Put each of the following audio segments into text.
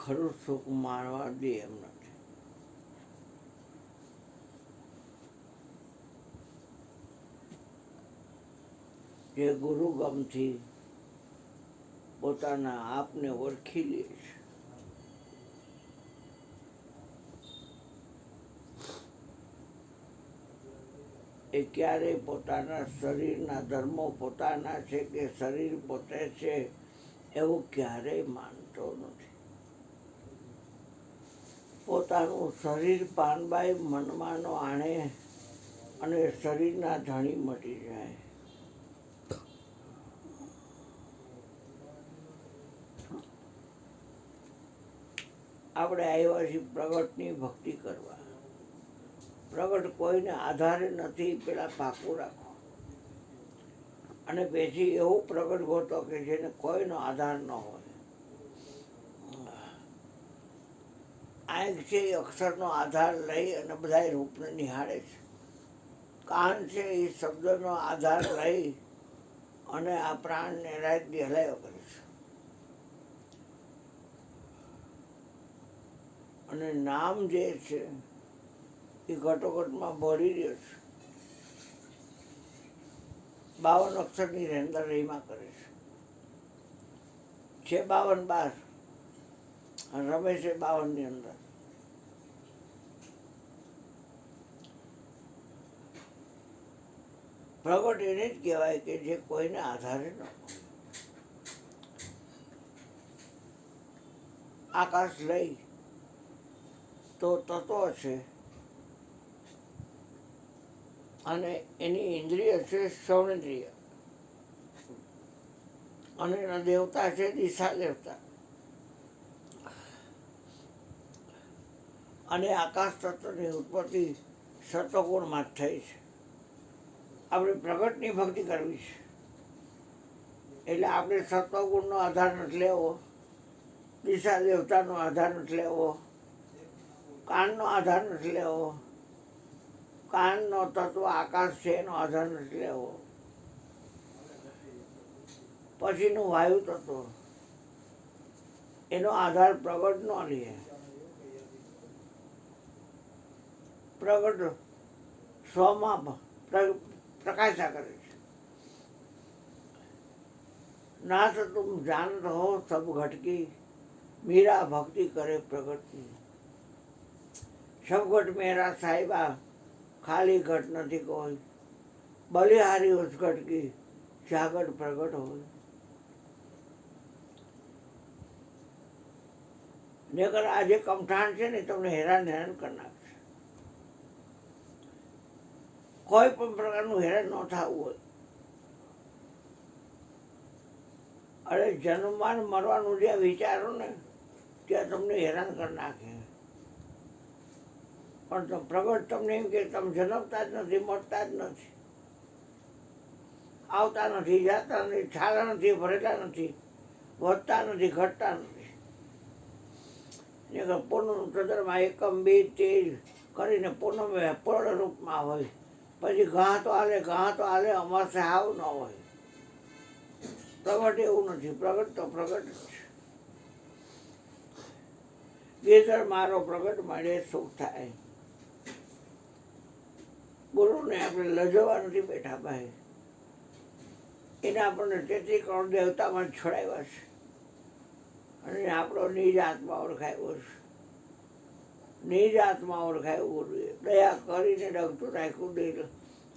ખરું સુખ માણવા દે એમ નથી. જે ગુરુ ગમથી પોતાના આપને ઓળખી લે છે, એ ક્યારેય પોતાના શરીરના ધર્મો પોતાના છે કે શરીર પોતે છે એવું ક્યારેય માનતો નથી. પોતાનું શરીર પાનબાઈ મનમાંનો આણે અને શરીરના ધણી મટી જાય. આપણે આવ્યા છીએ પ્રગટની ભક્તિ કરવા. પ્રગટ કોઈને આધારે નથી, પેલા પાકું રાખો. અને પછી એવું પ્રગટ ગોતો કે જેને કોઈનો આધાર ન હોય. આંખ છે એ અક્ષરનો આધાર લઈ અને બધા રૂપને નિહાળે છે. કાન છે એ શબ્દનો આધાર લઈ અને આ પ્રાણને રાત દી હલાયો કરે છે. અને નામ જે છે એ ઘટોઘટમાં ભળી રહ્યો છે. 52 અક્ષરની અંદર રહીમાં કરે છે 52 બાર અને રમે છે 52 ની અંદર. પ્રગટ એને જ કહેવાય કે જે કોઈને આધારે ન હોય. આકાશ લઈ તો તત્વ છે અને એની ઇન્દ્રિય છે શ્રવણેન્દ્રિય, અને એના દેવતા છે દિશા દેવતા. અને આકાશ તત્વની ઉત્પત્તિ સત્વગુણમાં જ થઈ છે. આપણે પ્રગટની ભક્તિ કરવી છે એટલે આપણે સત્વગુણનો આધાર નથી લેવો, દિશા દેવતાનો આધાર નથી લેવો, કાનનો આધાર નથી લેવો, કાનનો તત્વ આકાશ છે એનો આધાર નથી લેવો, પછીનું વાયુ તત્વ એનો આધાર પ્રગટ ન લે. પ્રગટ સ્વમાં પ્રકાશા કરે છે. નાથ તુમ જાનત હો સબ ઘટકી, મીરા ભક્તિ કરે પ્રગટની. સબ ઘટ મેરા સાહિબા, ખાલી ઘટ નથી કોઈ, બલિહારી ઉસ ઘટકી જાગટ પ્રગટ હોય. નકર આ જે કમઠાણ છે ને તમને હેરાન કરી નાખશે. કોઈ પણ પ્રકારનું હેરાન ન થવું હોય. અરે જન્મવાનું મરવાનું જે વિચારો ને ત્યાં તમને હેરાન કરી નાખે. પણ પ્રગટ તમને એમ કે તમે જન્મતા જ નથી, મરતા જ નથી, આવતા નથી, જાતા નથી, છાલા નથી, ભરેલા નથી, વધતા નથી, ઘટતા નથી. પૂર્ણ ચંદ્રમાં એકમ બે તેજ કરીને પૂર્ણ પૂર્ણ રૂપમાં હોય. પછી ઘા તો હાલે અમાસે હાવ ન હોય. પ્રગટ એવું નથી. પ્રગટ તો પ્રગટ જ છે. ગીધર મારો પ્રગટ મળે સુખ થાય. ગુરુને આપણે લજવા નથી બેઠા ભાઈ. એને આપણને 33 કરોડ દેવતામાં છોડાવ્યા છે અને આપણો નિજ આત્મા ઓળખાયો છે. નિજ આત્મા ઓળખાયો ગુરુએ દયા કરીને ડગતું રાખ્યું દિલ,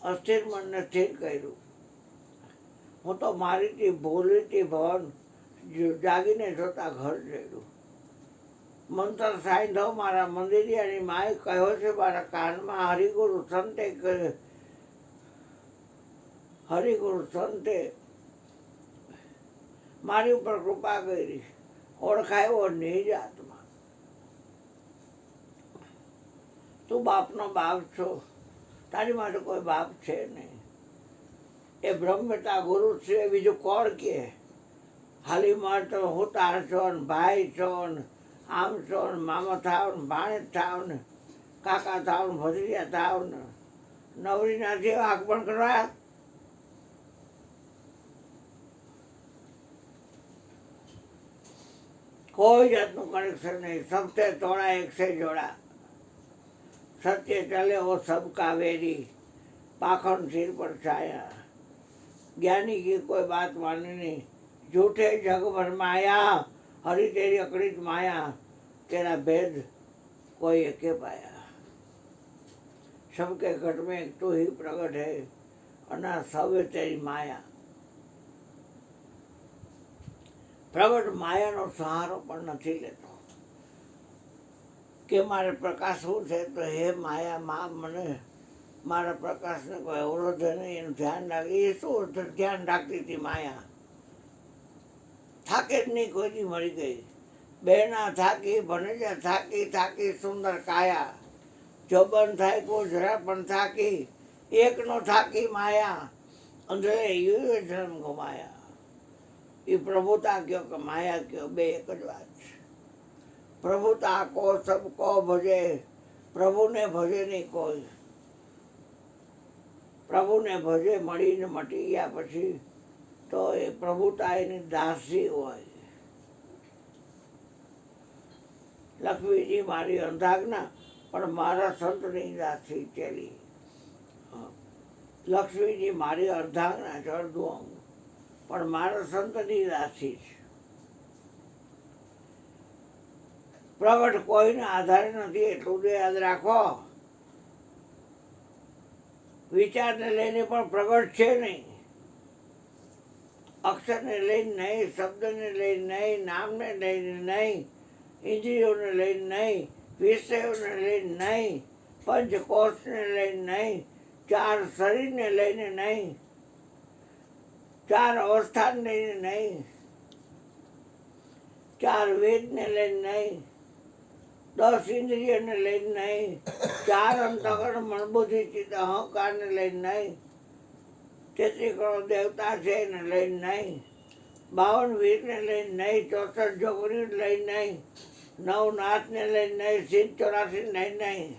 અસ્થિર મનને સ્થિર કર્યું. હું તો મારીથી ભૂલીથી ભવન જાગીને જોતા ઘર જડ્યું. મંત્ર સાંધો મારા મંદિરિયાની માએ કહ્યો છે મારા કાનમાં, હરિગુરુ સંતે હરિગુરુ સંતે મારી ઉપર કૃપા કરી, ઓળખાયો નિજ આત્મા. તું બાપનો બાપ છો, તારી માટે કોઈ બાપ છે નહીં. એ બ્રહ્મતા ગુરુ છે, બીજું કોણ કે? હાલી માર તો હું તાર છો ને ભાઈ છો ને આમ છો ને મામા થાવ ને ભાણેજ થાવ ને કાકા થાવ ને ભત્રીજા થાવ ને નવરીના જેવા આંખ પણ કરવા. કોઈ જાતનું કનેક્શન નહીં. સબસે તોड़ा एक से जोड़ा, सत्य चले वो सबका वेरी, पाखंड सिर पर छाया. ज्ञानी की कोई बात माने नहीं, झूठे जग भर माया, हरि तेरी अकड़ित माया, तेरा भेद कोई एके पाया. सबके घट में एक तू ही प्रगट है, अना सब तेरी माया. પ્રગટ માયાનો સહારો પણ નથી લેતો કે મારે પ્રકાશ શું છે, તો હે માયા મા મને મારા પ્રકાશને કોઈ અવરોધે નહીં, એનું ધ્યાન રાખે. એ શું ધ્યાન રાખતી હતી માયા? થાકે જ નહીં, કોઈથી મરી ગઈ. બેના થાકી ભણેજા થાકી, થાકી સુંદર કાયા, જોબન થાય કો જરા પણ થાકી, એકનો થાકી માયા, અંધરે યુ જન્મ ગુમાયા. એ પ્રભુતા કયો કે માયા કયો, બે એક જ વાત છે. પ્રભુતા કો સબ કો ભજે, પ્રભુને ભજે નહીં કોઈ. પ્રભુને ભજે મળીને મટી ગયા પછી તો એ પ્રભુતા એની દાસી હોય. લક્ષ્મીજી મારી અંધાજ્ઞા પણ મારા સંતની દાસી ચેલી. લક્ષ્મીજી મારી અર્ધાંગના છે, અડધું અંગ, પણ મારા સંતની દાસી છે. પ્રગટ કોઈના આધારે નથી, એટલું તો યાદ રાખો. વિચારને લઈને પણ પ્રગટ છે નહીં, અક્ષરને લઈને નહીં, શબ્દને લઈને નહીં, નામને લઈને નહીં, ઇન્દ્રિયોને લઈને નહીં, વિષયોને લઈને નહીં, પંચકોશને લઈને નહીં, ચાર શરીરને લઈને નહીં, ચાર અવસ્થાને લઈને નહીં, ચાર વેદને લઈને નહીં, 10 ઇન્દ્રિયોને લઈને નહીં, ચાર અંતઃકરણ મન બુદ્ધિ ચિત્ત અહંકારને લઈને નહીં, 33 કરોડ દેવતા છે એને લઈને નહીં, 52 વીરને લઈને નહીં, 64 જોગણીને લઈને નહીં, 9 નાથને લઈને નહીં, 84 લઈને નહીં,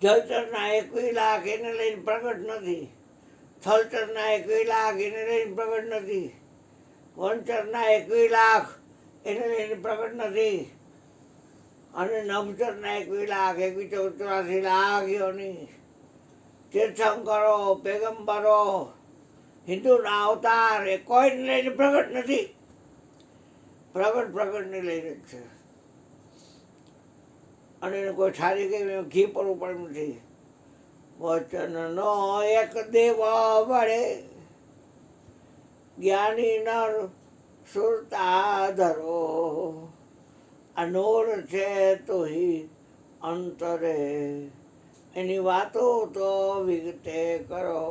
જલચરના 21 લાખ એને લઈને પ્રગટ નથી, થલચરના 21 લાખ એને લઈને પ્રગટ નથી, વનચરના 21 લાખ એને લઈને પ્રગટ નથી, અને નભચરના 21 લાખ 84 લાખ યોની, તીર્થંકરો, પેગમ્બરો, હિન્દુના અવતાર એ કોઈને લઈને પ્રગટ નથી. પ્રગટને લઈને જ છે. અને એને કોઈ ઠારી ગઈ ઘી પડવું પણ નથી. વચનનો એક દેવ વડે, જ્ઞાની નર સુરતા ધરો, અનોર છે તો હિ અંતરે, એની વાતો તો વિગતે કરો.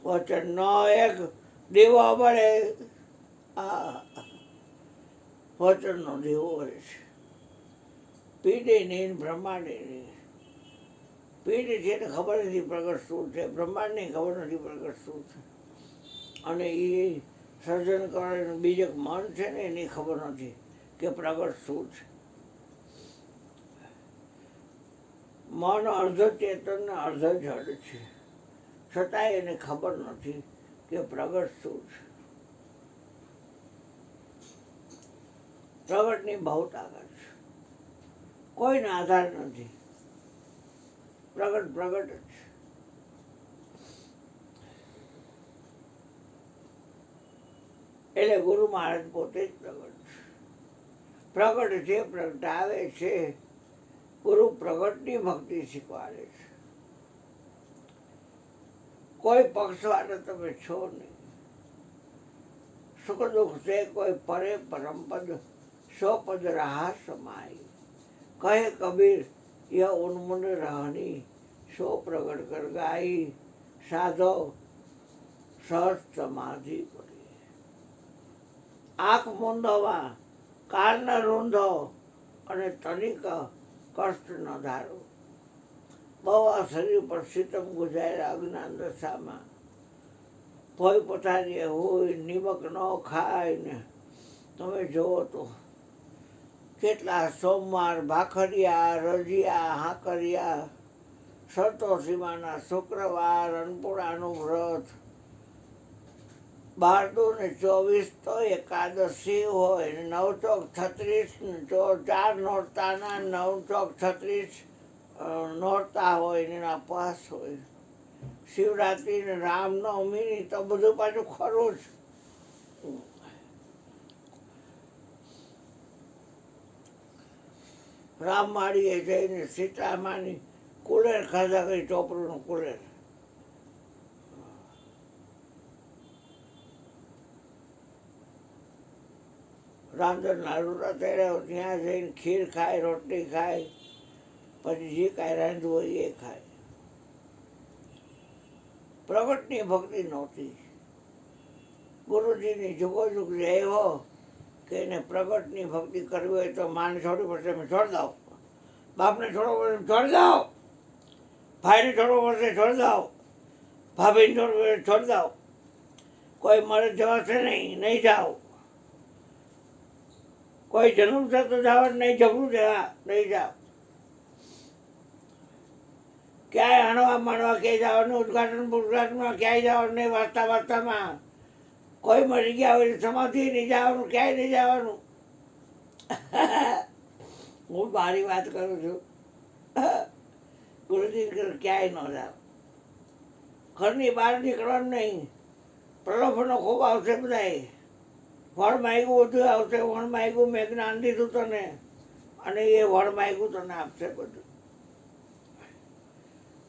વચનનો એક દેવો વડે, વચનનો દેવો વડે છે. પીડીની બ્રહ્માંડની પીડી છે ને ખબર નથી પ્રગટ શું છે, બ્રહ્માંડની ખબર નથી પ્રગટ શું છે, અને એ સર્જન કરેલું બીજક મન છે ને એની ખબર નથી કે પ્રગટ શું છે. મન અર્ધ ચેતન ને અર્ધ જડ છે, છતાંય એને ખબર નથી કે પ્રગટ શું છે. પ્રગટની બહુ તાકાત છે, કોઈને આધાર નથી. પ્રગટ જ છે. એટલે ગુરુ મહારાજ પોતે જ પ્રગટ છે, પ્રગટાવે છે. ગુરુ પ્રગટની ભક્તિ શીખવાડે છે. કોઈ પક્ષવાળા તમે છો નહીં. સુખ દુઃખ છે કોઈ પરે પરમપદ, સો પદ રहा समाई, કહે કબીર यह उन्मुन रहनी, सो प्रगट कर गाई, साधो સહજ સમાધિ પડી. આંખ મૂંધવા, કાન ન રૂંધો, અને તનિક કષ્ટ ન ધારો. બહુ આ શરીર પર સિતમ ગુજાર્યા અજ્ઞાન દશામાં, ભોય પથારીએ હોય, નિમક ન ખાય ને તમે જુઓ તો કેટલા સોમવાર, ભાખરિયા, રજિયા, હાંકરિયા, સંતોષીમાના શુક્રવાર, અન્નપૂર્ણાનું વ્રત, 12 ને 24 તો એકાદશી હોય ને 9 ચોક 36 ને 4 નોરતાના 9 ચોક 36 નોરતા હોય ને એના પાસ હોય. શિવરાત્રિ ને રામનવમી તો બધું પાછું ખરું જ. રામવાડીએ જઈને સીતામાની કુલેર ખાધા કરી, ચોપડુંનું કુલેર. રાંધણના રોટા તેડાવ, ત્યાં જઈને ખીર ખાય, રોટલી ખાય, પછી જે કાંઈ રાંધવું હોય એ ખાય. પ્રગટની ભક્તિ નહોતી. ગુરુજીની જુગોજુગ એવો કે એને પ્રગટની ભક્તિ કરવી હોય તો માને છોડવી પડશે, એમ છોડી દો. બાપને છોડવો પડશે, છોડી દો. ભાઈને છોડવો પડશે, છોડી દો. ભાભીને છોડવું પડશે, છોડી દો. કોઈ મળે જવાશે નહીં જાઓ. કોઈ જન્મ છે તો જાવ, નહીં જબરું જવા, નહીં જાઓ. ક્યાંય હણવા માંડવા ક્યાંય જવાનું, ઉદઘાટનમાં ક્યાંય જવાનું નહીં, વાર્તામાં. કોઈ મરી ગયા હોય સમાધિ નહીં જવાનું, ક્યાંય નહીં જવાનું. હું મારી વાત કરું છું. ગુરુજી ક્યાંય ન જાવ. ઘરની બહાર નીકળવાનું નહીં. પ્રલોભનો ખૂબ આવશે બધાય. વળ માગ્યું બધું આવશે. વણ માગ્યું મેં જ્ઞાન દીધું તને, અને એ વળ માગ્યું તને આપશે બધું.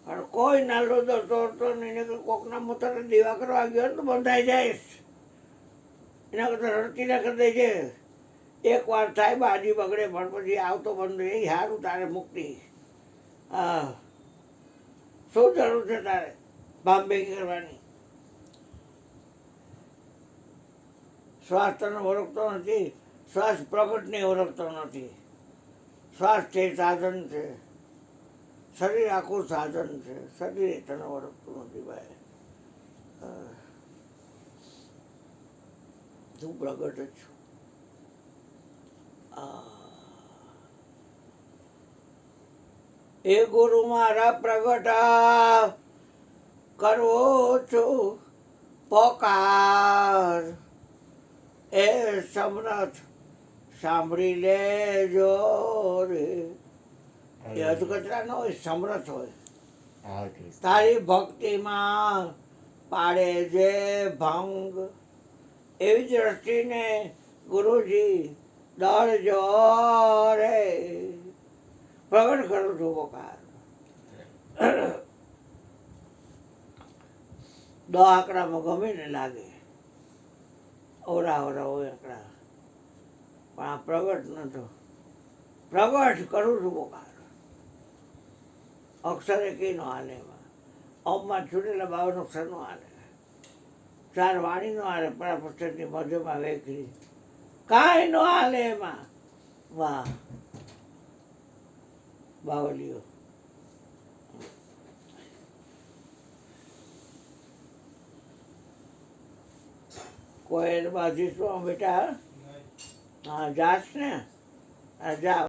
અને કોઈ નાલો દોડતો નહીં કે કોકના મોતર દીવા કરવા ગયો ને તો બંધાઈ જઈશ. એના કરતાં રડતી ના કરી દેજે. એક વાર થાય બાજી બગડે પણ પછી આવતો બંધ એ સારું, તારે મુક્તિ. હા, શું જરૂર છે તારે ભાંભેગી કરવાની? શ્વાસ તને ઓળખતો નથી, શ્વાસ પ્રગટને ઓળખતો નથી. શ્વાસ છે સાધન છે, શરીર આખું સાધન છે. શરીર તને ઓળખતું નથી ભાઈ. હું પ્રગટ જ છું. એ ગુરુ મારા પ્રગટા કરવો છું પોકાર. એ સમર્થ સાંભળી લેજો રે. એ અધકચરા ન હોય, સમર્થ હોય. તારી ભક્તિમાં પાડે છે ભંગ. એવી દ્રષ્ટિને ગુરુજી દળજો રે. પ્રગટ કરું છું પોકાર. 10 આંકડામાં ગમે ને લાગે, ઓરા હોય આંકડા, પણ આ પ્રગટ નતો. પ્રગટ કરું છું પોકાર. અક્ષરે કઈ નો હાલે એમાં. ઓમમાં છૂટેલા 52 અક્ષર નો હાલે. 4 વાણી નો હાલે, પરાપુસ્તકની મધ્યમાં વેખરી કાંઈ નો હાલે એમાં. વાહ બાવલીઓ. કોઈ બાજી શું બેટા? હા જાશ ને, જા.